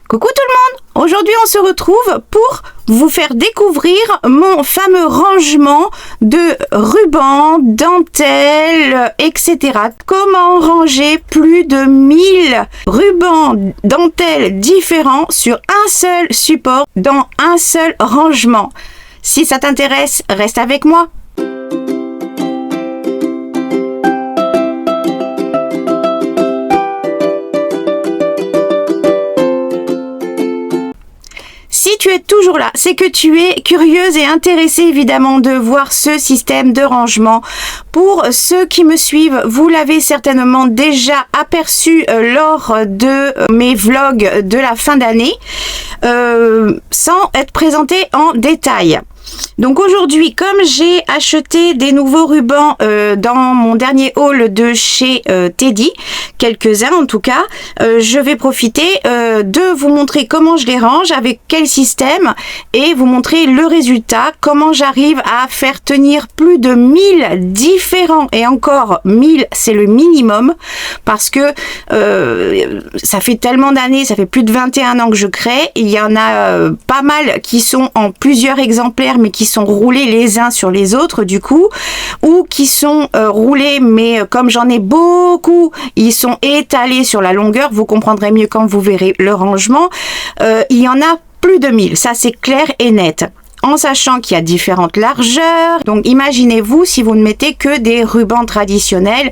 Coucou tout le monde! Aujourd'hui on se retrouve pour vous faire découvrir mon fameux rangement de rubans, dentelles, etc. Comment ranger plus de 1000 rubans, dentelles différents sur un seul support dans un seul rangement. Si ça t'intéresse, reste avec moi. Si tu es toujours là, c'est que tu es curieuse et intéressée évidemment de voir ce système de rangement. Pour ceux qui me suivent, vous l'avez certainement déjà aperçu lors de mes vlogs de la fin d'année, sans être présenté en détail. Donc aujourd'hui, comme j'ai acheté des nouveaux rubans dans mon dernier haul de chez Teddy, quelques-uns en tout cas, je vais profiter de vous montrer comment je les range, avec quel système, et vous montrer le résultat, comment j'arrive à faire tenir plus de 1000 différents, et encore 1000 c'est le minimum, parce que ça fait tellement d'années, ça fait plus de 21 ans que je crée, il y en a pas mal qui sont en plusieurs exemplaires, mais qui sont roulés les uns sur les autres du coup, ou qui sont roulés mais comme j'en ai beaucoup, ils sont étalés sur la longueur. Vous comprendrez mieux quand vous verrez le rangement. Il y en a plus de 1000, ça c'est clair et net, en sachant qu'il y a différentes largeurs. Donc imaginez-vous, si vous ne mettez que des rubans traditionnels,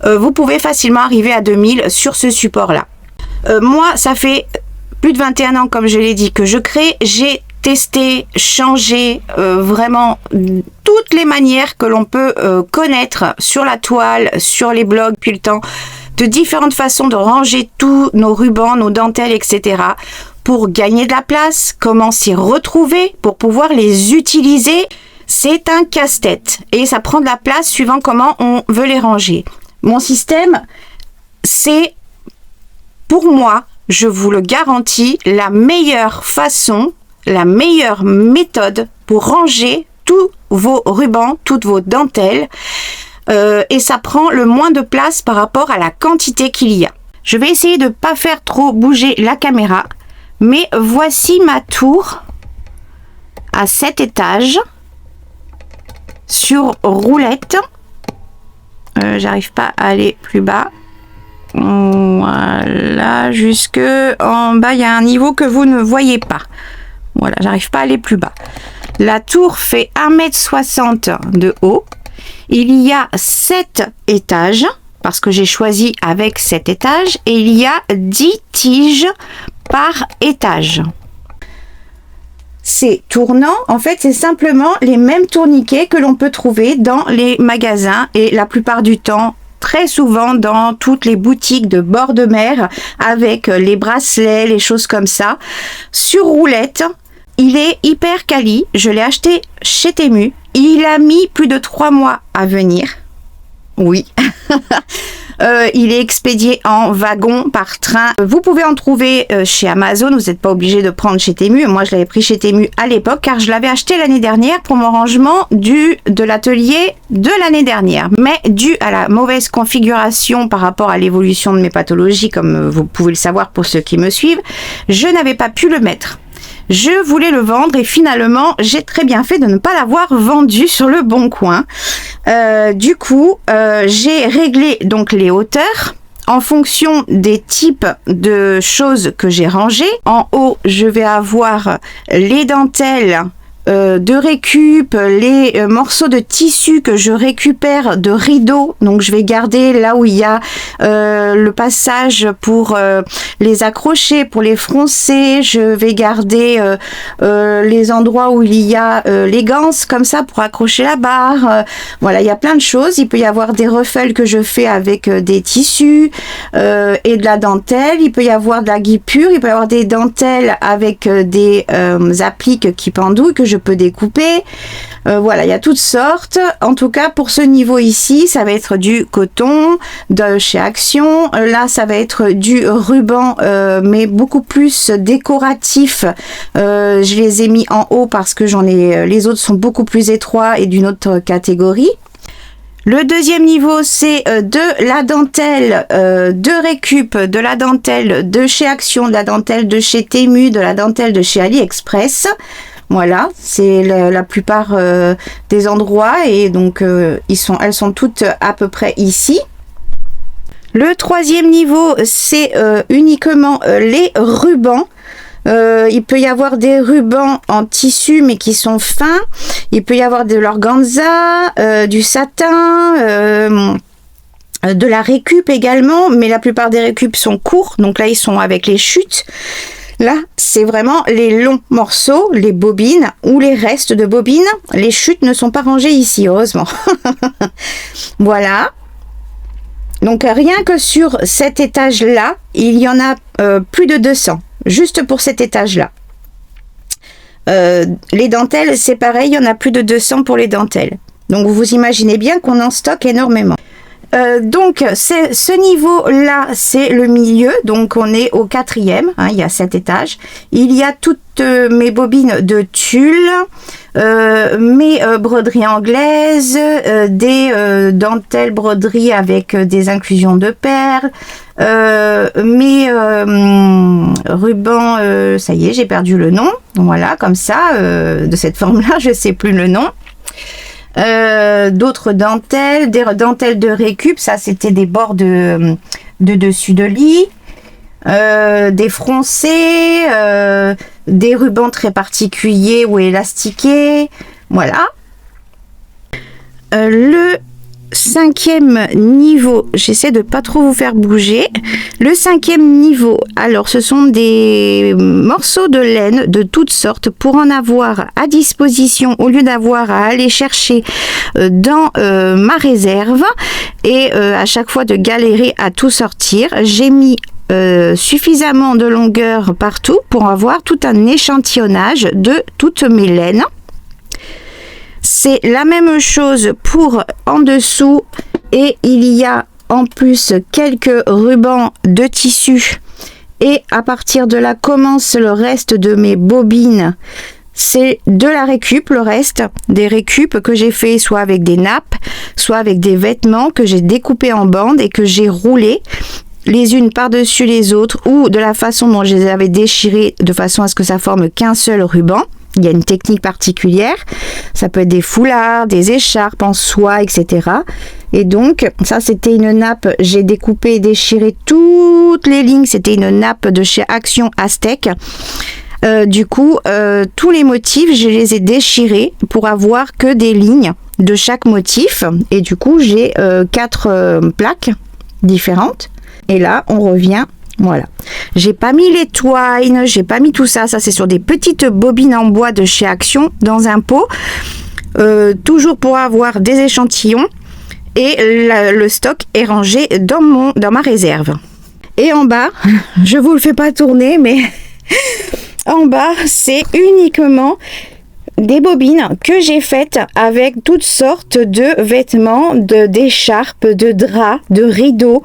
vous pouvez facilement arriver à 2000 sur ce support là. Moi ça fait plus de 21 ans, comme je l'ai dit, que je crée. J'ai testé, changé vraiment toutes les manières que l'on peut connaître sur la toile, sur les blogs depuis le temps, de différentes façons de ranger tous nos rubans, nos dentelles, etc. pour gagner de la place, comment s'y retrouver, pour pouvoir les utiliser. C'est un casse-tête et ça prend de la place suivant comment on veut les ranger. Mon système, c'est, pour moi, je vous le garantis, la meilleure façon, la meilleure méthode pour ranger tous vos rubans, toutes vos dentelles, et ça prend le moins de place par rapport à la quantité qu'il y a. Je vais essayer de ne pas faire trop bouger la caméra, mais voici ma tour à 7 étages sur roulette. J'arrive pas à aller plus bas. Voilà, jusque en bas, il y a un niveau que vous ne voyez pas. Voilà, j'arrive pas à aller plus bas. La tour fait 1,60 m de haut. Il y a 7 étages, parce que j'ai choisi avec 7 étages, et il y a 10 tiges par étage. C'est tournant, en fait, c'est simplement les mêmes tourniquets que l'on peut trouver dans les magasins, et la plupart du temps, très souvent dans toutes les boutiques de bord de mer, avec les bracelets, les choses comme ça, sur roulette. Il est hyper quali, je l'ai acheté chez Temu. Il a mis plus de 3 mois à venir. Oui. Il est expédié en wagon par train. Vous pouvez en trouver chez Amazon, vous n'êtes pas obligé de prendre chez Temu. Moi, je l'avais pris chez Temu à l'époque car je l'avais acheté l'année dernière pour mon rangement de l'atelier de l'année dernière. Mais dû à la mauvaise configuration par rapport à l'évolution de mes pathologies, comme vous pouvez le savoir pour ceux qui me suivent, je n'avais pas pu le mettre. Je voulais le vendre et finalement, j'ai très bien fait de ne pas l'avoir vendu sur le bon coin. Du coup, j'ai réglé donc les hauteurs en fonction des types de choses que j'ai rangées. En haut, je vais avoir les dentelles de récup, les morceaux de tissu que je récupère de rideaux, donc je vais garder là où il y a le passage pour les accrocher, pour les froncer. Je vais garder les endroits où il y a les ganses comme ça pour accrocher la barre. Voilà, il y a plein de choses. Il peut y avoir des ruffles que je fais avec des tissus et de la dentelle. Il peut y avoir de la guipure, il peut y avoir des dentelles avec des appliques qui pendouillent que je peux découper. Voilà, il y a toutes sortes. En tout cas, pour ce niveau ici, ça va être du coton de chez Action. Là, ça va être du ruban, mais beaucoup plus décoratif. Je les ai mis en haut parce que les autres sont beaucoup plus étroits et d'une autre catégorie. Le deuxième niveau, c'est de la dentelle de récup, de la dentelle de chez Action, de la dentelle de chez Temu, de la dentelle de chez AliExpress. Voilà, c'est la plupart des endroits et donc elles sont toutes à peu près ici. Le troisième niveau, c'est uniquement les rubans. Il peut y avoir des rubans en tissu mais qui sont fins. Il peut y avoir de l'organza, du satin, de la récup également, mais la plupart des récup sont courts, donc là ils sont avec les chutes. Là, c'est vraiment les longs morceaux, les bobines ou les restes de bobines. Les chutes ne sont pas rangées ici, heureusement. Voilà. Donc rien que sur cet étage-là, il y en a plus de 200, juste pour cet étage-là. Les dentelles, c'est pareil, il y en a plus de 200 pour les dentelles. Donc vous imaginez bien qu'on en stocke énormément. Donc ce niveau-là, c'est le milieu, donc on est au 4e, hein, il y a 7 étages. Il y a toutes mes bobines de tulle, mes broderies anglaises, des dentelles broderies avec des inclusions de perles, mes rubans, ça y est, j'ai perdu le nom, voilà, comme ça, de cette forme-là, je sais plus le nom. D'autres dentelles, des dentelles de récup, ça c'était des bords de dessus de lit, des froncés, des rubans très particuliers ou élastiqués, voilà. Le 5e niveau, j'essaie de pas trop vous faire bouger. Le 5e niveau, alors ce sont des morceaux de laine de toutes sortes pour en avoir à disposition au lieu d'avoir à aller chercher dans ma réserve et à chaque fois de galérer à tout sortir. J'ai mis suffisamment de longueur partout pour avoir tout un échantillonnage de toutes mes laines. C'est la même chose pour en dessous et il y a en plus quelques rubans de tissu et à partir de là commence le reste de mes bobines. C'est de la récup, le reste des récup que j'ai fait soit avec des nappes, soit avec des vêtements que j'ai découpés en bandes et que j'ai roulés les unes par-dessus les autres ou de la façon dont je les avais déchirées de façon à ce que ça forme qu'un seul ruban. Il y a une technique particulière, ça peut être des foulards, des écharpes en soie, etc. Et donc, ça c'était une nappe, j'ai découpé et déchiré toutes les lignes, c'était une nappe de chez Action Aztec. Du coup, tous les motifs, je les ai déchirés pour avoir que des lignes de chaque motif. Et du coup, j'ai 4 plaques différentes. Et là, on revient. Voilà, j'ai pas mis les twines, j'ai pas mis tout ça, ça c'est sur des petites bobines en bois de chez Action dans un pot, toujours pour avoir des échantillons et le stock est rangé dans ma réserve. Et en bas, je vous le fais pas tourner mais en bas c'est uniquement des bobines que j'ai faites avec toutes sortes de vêtements, d'écharpes, de draps, de rideaux.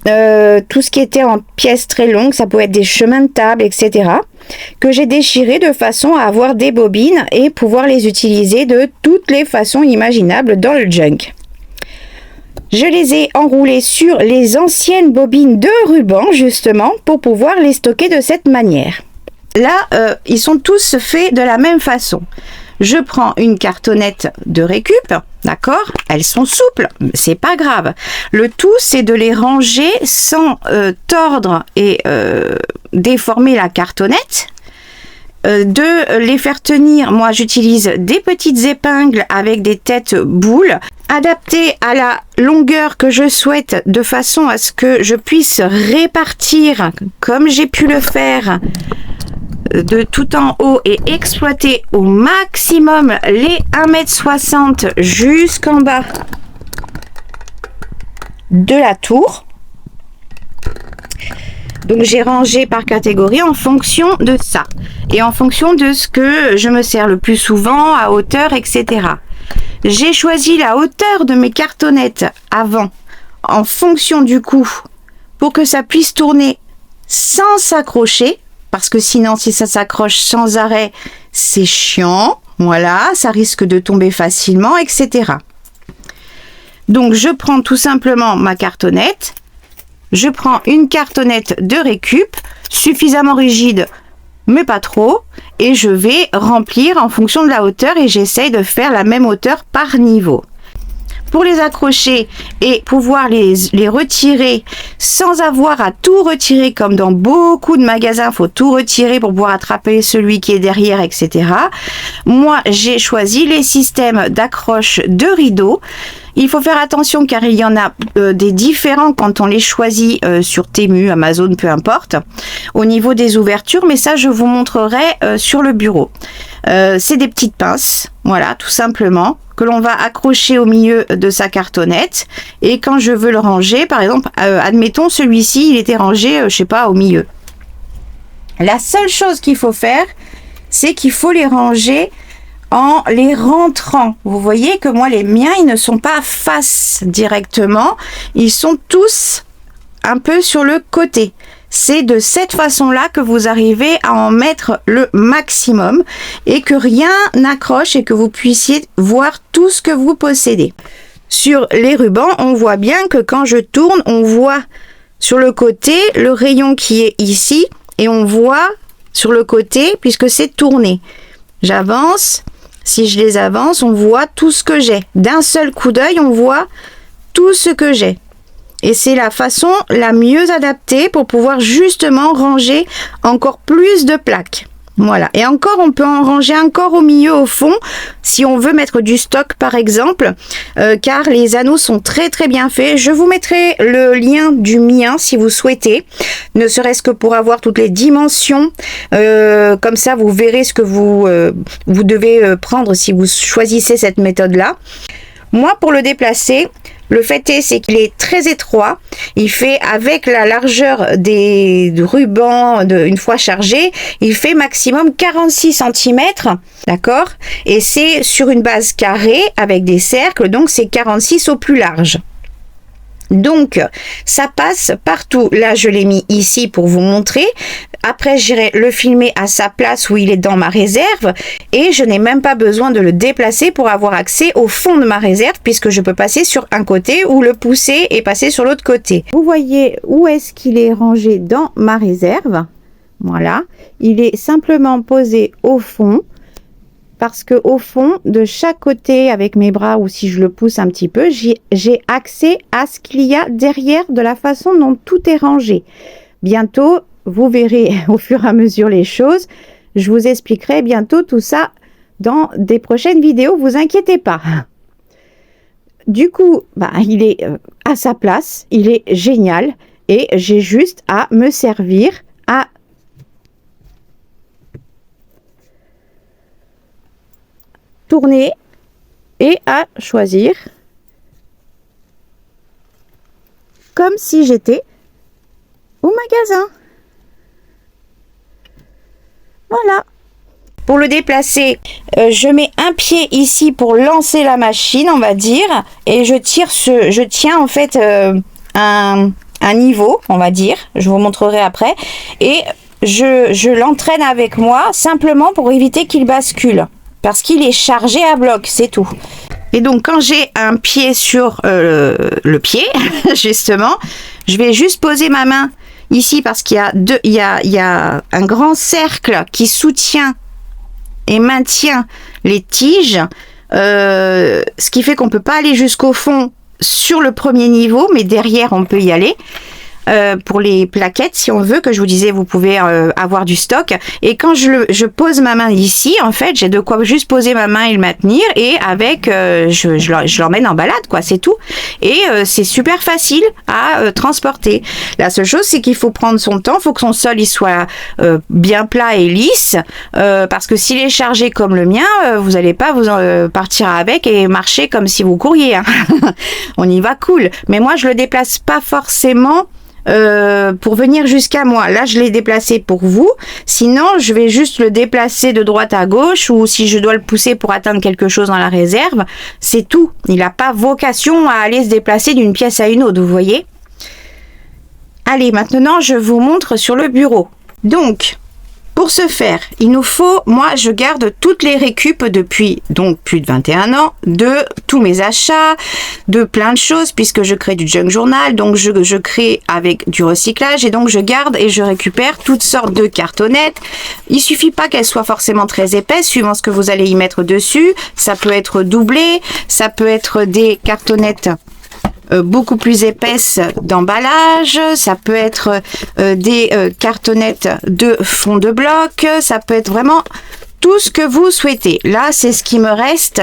Tout ce qui était en pièces très longues, ça pouvait être des chemins de table, etc. que j'ai déchiré de façon à avoir des bobines et pouvoir les utiliser de toutes les façons imaginables dans le junk. Je les ai enroulées sur les anciennes bobines de ruban justement pour pouvoir les stocker de cette manière. Là, ils sont tous faits de la même façon. Je prends une cartonnette de récup, d'accord? Elles sont souples, c'est pas grave. Le tout, c'est de les ranger sans tordre et déformer la cartonnette. De les faire tenir, moi j'utilise des petites épingles avec des têtes boules, adaptées à la longueur que je souhaite de façon à ce que je puisse répartir, comme j'ai pu le faire, de tout en haut et exploiter au maximum les 1,60 m jusqu'en bas de la tour. Donc j'ai rangé par catégorie en fonction de ça et en fonction de ce que je me sers le plus souvent, à hauteur, etc. J'ai choisi la hauteur de mes cartonnettes avant en fonction du coup pour que ça puisse tourner sans s'accrocher. Parce que sinon, si ça s'accroche sans arrêt, c'est chiant. Voilà, ça risque de tomber facilement, etc. Donc, je prends tout simplement ma cartonnette. Je prends une cartonnette de récup, suffisamment rigide, mais pas trop. Et je vais remplir en fonction de la hauteur et j'essaye de faire la même hauteur par niveau. Pour les accrocher et pouvoir les retirer sans avoir à tout retirer comme dans beaucoup de magasins, il faut tout retirer pour pouvoir attraper celui qui est derrière, etc. Moi, j'ai choisi les systèmes d'accroche de rideaux. Il faut faire attention car il y en a des différents quand on les choisit sur Temu, Amazon, peu importe, au niveau des ouvertures, mais ça je vous montrerai sur le bureau. C'est des petites pinces, voilà, tout simplement, que l'on va accrocher au milieu de sa cartonnette. Et quand je veux le ranger, par exemple, admettons celui-ci, il était rangé, je sais pas, au milieu. La seule chose qu'il faut faire, c'est qu'il faut les ranger en les rentrant. Vous voyez que moi, les miens, ils ne sont pas face directement. Ils sont tous un peu sur le côté. C'est de cette façon-là que vous arrivez à en mettre le maximum et que rien n'accroche et que vous puissiez voir tout ce que vous possédez. Sur les rubans, on voit bien que quand je tourne, on voit sur le côté le rayon qui est ici et on voit sur le côté puisque c'est tourné. J'avance. Si je les avance, on voit tout ce que j'ai. D'un seul coup d'œil, on voit tout ce que j'ai. Et c'est la façon la mieux adaptée pour pouvoir justement ranger encore plus de plaques. Voilà. Et encore, on peut en ranger encore au milieu, au fond, si on veut mettre du stock par exemple, car les anneaux sont très très bien faits. Je vous mettrai le lien du mien si vous souhaitez, ne serait-ce que pour avoir toutes les dimensions. Comme ça, vous verrez ce que vous devez prendre si vous choisissez cette méthode-là. Moi, pour le déplacer, le fait c'est qu'il est très étroit. Il fait avec la largeur des rubans une fois chargé, il fait maximum 46 cm, d'accord? Et c'est sur une base carrée avec des cercles, donc c'est 46 au plus large. Donc, ça passe partout. Là, je l'ai mis ici pour vous montrer. Après, j'irai le filmer à sa place où il est dans ma réserve. Et je n'ai même pas besoin de le déplacer pour avoir accès au fond de ma réserve puisque je peux passer sur un côté ou le pousser et passer sur l'autre côté. Vous voyez où est-ce qu'il est rangé dans ma réserve. Voilà. Il est simplement posé au fond. Parce que au fond, de chaque côté, avec mes bras ou si je le pousse un petit peu, j'ai accès à ce qu'il y a derrière de la façon dont tout est rangé. Bientôt, vous verrez au fur et à mesure les choses. Je vous expliquerai bientôt tout ça dans des prochaines vidéos, vous inquiétez pas. Du coup, il est à sa place, il est génial et j'ai juste à me servir à tourner et à choisir comme si j'étais au magasin. Voilà. Pour le déplacer, je mets un pied ici pour lancer la machine, on va dire, et je tiens en fait un niveau, on va dire. Je vous montrerai après, et je l'entraîne avec moi simplement pour éviter qu'il bascule. Parce qu'il est chargé à bloc, c'est tout. Et donc, quand j'ai un pied sur le pied, justement, je vais juste poser ma main ici parce qu'il y a un grand cercle qui soutient et maintient les tiges. Ce qui fait qu'on ne peut pas aller jusqu'au fond sur le premier niveau, mais derrière, on peut y aller. Pour les plaquettes, si on veut, que je vous disais, vous pouvez avoir du stock. Et quand je pose ma main ici, en fait, j'ai de quoi juste poser ma main et le maintenir. Et avec, je l'emmène en balade, quoi, c'est tout. Et c'est super facile à transporter. La seule chose, c'est qu'il faut prendre son temps. Il faut que son sol il soit bien plat et lisse. Parce que s'il est chargé comme le mien, vous n'allez pas vous partir avec et marcher comme si vous couriez. Hein. On y va cool. Mais moi, je le déplace pas forcément pour venir jusqu'à moi. Là, je l'ai déplacé pour vous. Sinon, je vais juste le déplacer de droite à gauche ou si je dois le pousser pour atteindre quelque chose dans la réserve, c'est tout. Il n'a pas vocation à aller se déplacer d'une pièce à une autre, vous voyez. Allez, maintenant, je vous montre sur le bureau. Donc, Pour ce faire, il nous faut, moi je garde toutes les récup depuis donc plus de 21 ans, de tous mes achats, de plein de choses, puisque je crée du junk journal, donc je crée avec du recyclage, et donc je garde et je récupère toutes sortes de cartonnettes. Il suffit pas qu'elles soient forcément très épaisses, suivant ce que vous allez y mettre dessus. Ça peut être doublé, ça peut être des cartonnettes beaucoup plus épaisse d'emballage, ça peut être des cartonnettes de fond de bloc, ça peut être vraiment tout ce que vous souhaitez. Là, c'est ce qui me reste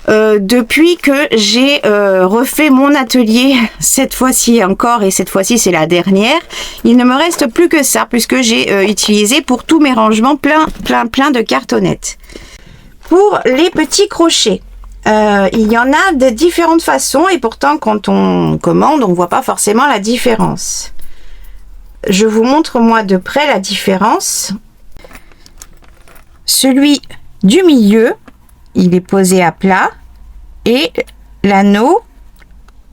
depuis que j'ai refait mon atelier cette fois-ci encore, et cette fois-ci c'est la dernière. Il ne me reste plus que ça puisque j'ai utilisé pour tous mes rangements plein de cartonnettes. Pour les petits crochets, il y en a de différentes façons, et pourtant quand on commande, on voit pas forcément la différence. Je vous montre moi de près la différence. Celui du milieu, il est posé à plat, et l'anneau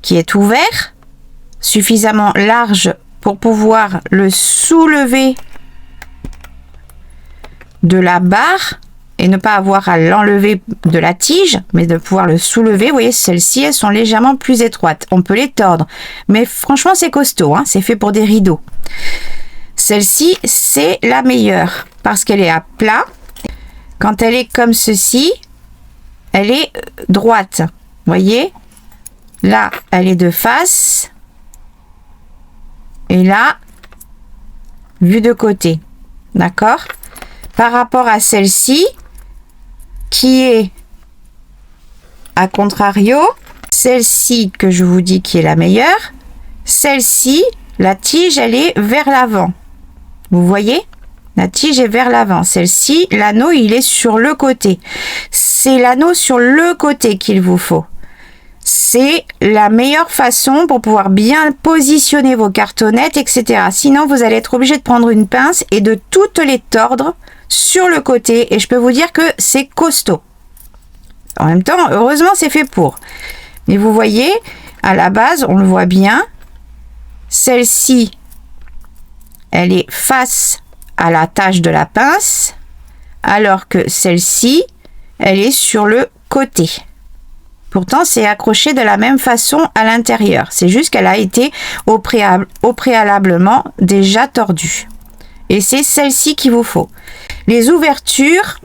qui est ouvert, suffisamment large pour pouvoir le soulever de la barre, et ne pas avoir à l'enlever de la tige, mais de pouvoir le soulever. Vous voyez, celles-ci, elles sont légèrement plus étroites. On peut les tordre, mais franchement, c'est costaud, hein, c'est fait pour des rideaux. Celle-ci, c'est la meilleure, parce qu'elle est à plat. Quand elle est comme ceci, elle est droite. Vous voyez, là, elle est de face, et là, vue de côté. D'accord ? Par rapport à celle-ci, qui est à contrario, celle-ci que je vous dis qui est la meilleure, celle-ci, la tige, elle est vers l'avant. Vous voyez? La tige est vers l'avant. Celle-ci, l'anneau, il est sur le côté. C'est l'anneau sur le côté qu'il vous faut. C'est la meilleure façon pour pouvoir bien positionner vos cartonnettes, etc. Sinon, vous allez être obligé de prendre une pince et de toutes les tordre sur le côté, et je peux vous dire que c'est costaud. En même temps, heureusement, c'est fait pour. Mais vous voyez, à la base, on le voit bien. Celle-ci, elle est face à la tâche de la pince, alors que celle-ci, elle est sur le côté. Pourtant, c'est accroché de la même façon à l'intérieur. C'est juste qu'elle a été au préalablement déjà tordue. Et c'est celle-ci qu'il vous faut. Les ouvertures,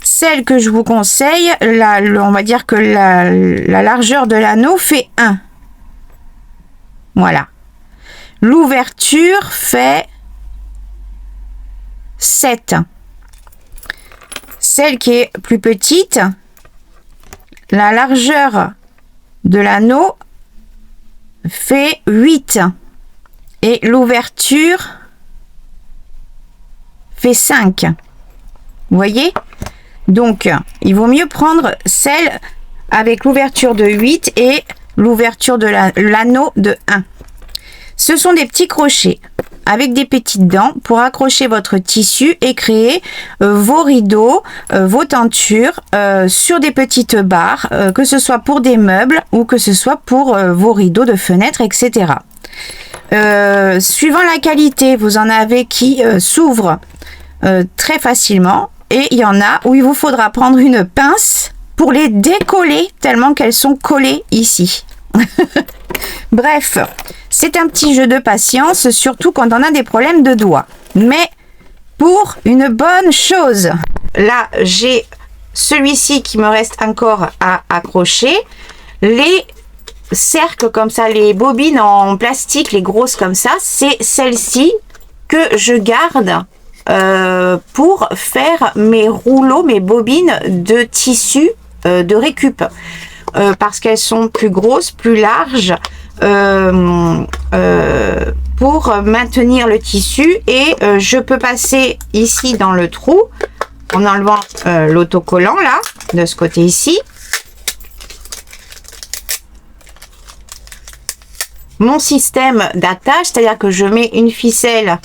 celle que je vous conseille, on va dire que la largeur de l'anneau fait 1. Voilà. L'ouverture fait 7. Celle qui est plus petite, la largeur de l'anneau fait 8. Et l'ouverture fait 5. Vous voyez? Donc, il vaut mieux prendre celle avec l'ouverture de 8 et l'ouverture de l'anneau de 1. Ce sont des petits crochets avec des petites dents pour accrocher votre tissu et créer vos rideaux, vos tentures sur des petites barres, que ce soit pour des meubles ou que ce soit pour vos rideaux de fenêtres, etc. Suivant la qualité, vous en avez qui s'ouvrent très facilement, et il y en a où il vous faudra prendre une pince pour les décoller tellement qu'elles sont collées ici. Bref, c'est un petit jeu de patience, surtout quand on a des problèmes de doigts, mais pour une bonne chose. Là, j'ai celui-ci qui me reste encore à accrocher. Les cercles comme ça, les bobines en plastique, les grosses comme ça, c'est celle-ci que je garde pour faire mes rouleaux, mes bobines de tissu de récup, parce qu'elles sont plus grosses, plus larges, pour maintenir le tissu, et je peux passer ici dans le trou en enlevant l'autocollant là, de ce côté ici. Mon système d'attache, c'est-à-dire que je mets une ficelle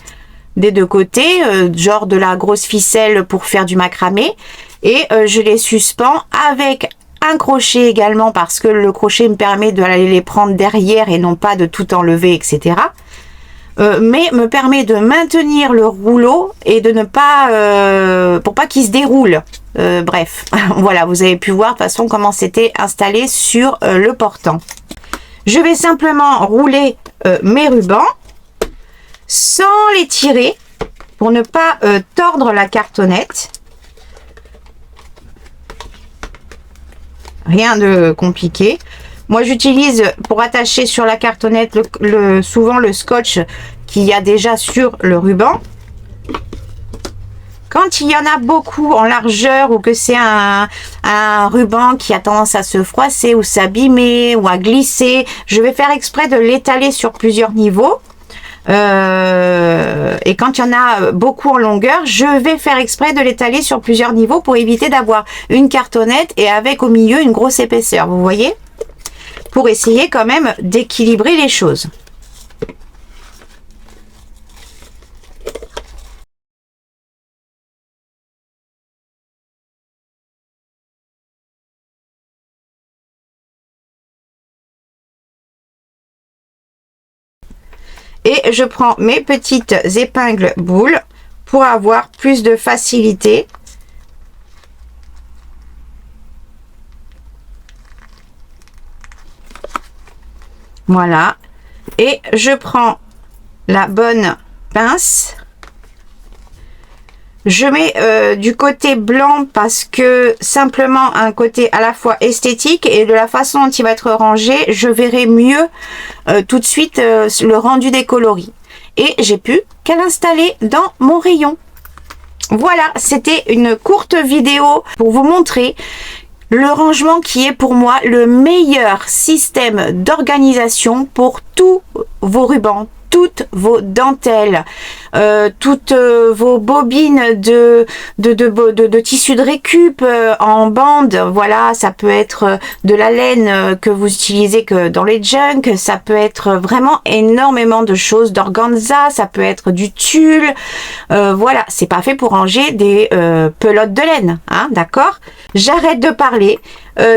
des deux côtés, genre de la grosse ficelle pour faire du macramé, et je les suspends avec un crochet également, parce que le crochet me permet d'aller les prendre derrière et non pas de tout enlever, etc. mais me permet de maintenir le rouleau et de ne pas, pour pas qu'il se déroule. Bref, voilà, vous avez pu voir de toute façon comment c'était installé sur le portant. Je vais simplement rouler mes rubans sans les tirer pour ne pas tordre la cartonnette. Rien de compliqué. Moi, j'utilise pour attacher sur la cartonnette souvent le scotch qu'il y a déjà sur le ruban. Quand il y en a beaucoup en largeur ou que c'est un ruban qui a tendance à se froisser ou s'abîmer ou à glisser, je vais faire exprès de l'étaler sur plusieurs niveaux. Et quand il y en a beaucoup en longueur, je vais faire exprès de l'étaler sur plusieurs niveaux pour éviter d'avoir une cartonnette et avec au milieu une grosse épaisseur, vous voyez, pour essayer quand même d'équilibrer les choses. Et je prends mes petites épingles boules pour avoir plus de facilité. Voilà. Et je prends la bonne pince. Je mets du côté blanc parce que simplement un côté à la fois esthétique et de la façon dont il va être rangé, je verrai mieux tout de suite le rendu des coloris. Et j'ai pu qu'à l'installer dans mon rayon. Voilà, c'était une courte vidéo pour vous montrer le rangement qui est pour moi le meilleur système d'organisation pour tous vos rubans, toutes vos dentelles, toutes vos bobines de tissu de récup en bande. Voilà, ça peut être de la laine que vous utilisez que dans les junk, ça peut être vraiment énormément de choses, d'organza, ça peut être du tulle. Voilà, c'est pas fait pour ranger des pelotes de laine, hein, d'accord? J'arrête de parler.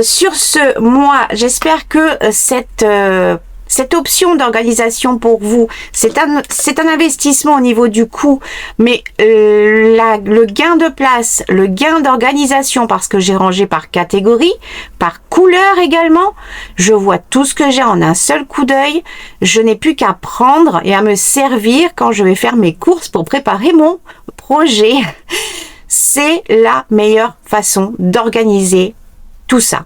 Sur ce, moi, j'espère que cette option d'organisation pour vous, c'est un investissement au niveau du coût, mais le gain de place, le gain d'organisation, parce que j'ai rangé par catégorie, par couleur également, je vois tout ce que j'ai en un seul coup d'œil, je n'ai plus qu'à prendre et à me servir quand je vais faire mes courses pour préparer mon projet. C'est la meilleure façon d'organiser tout ça.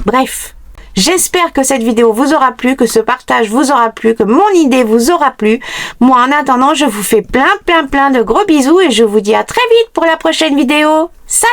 Bref. J'espère que cette vidéo vous aura plu, que ce partage vous aura plu, que mon idée vous aura plu. Moi, en attendant, je vous fais plein de gros bisous et je vous dis à très vite pour la prochaine vidéo. Salut!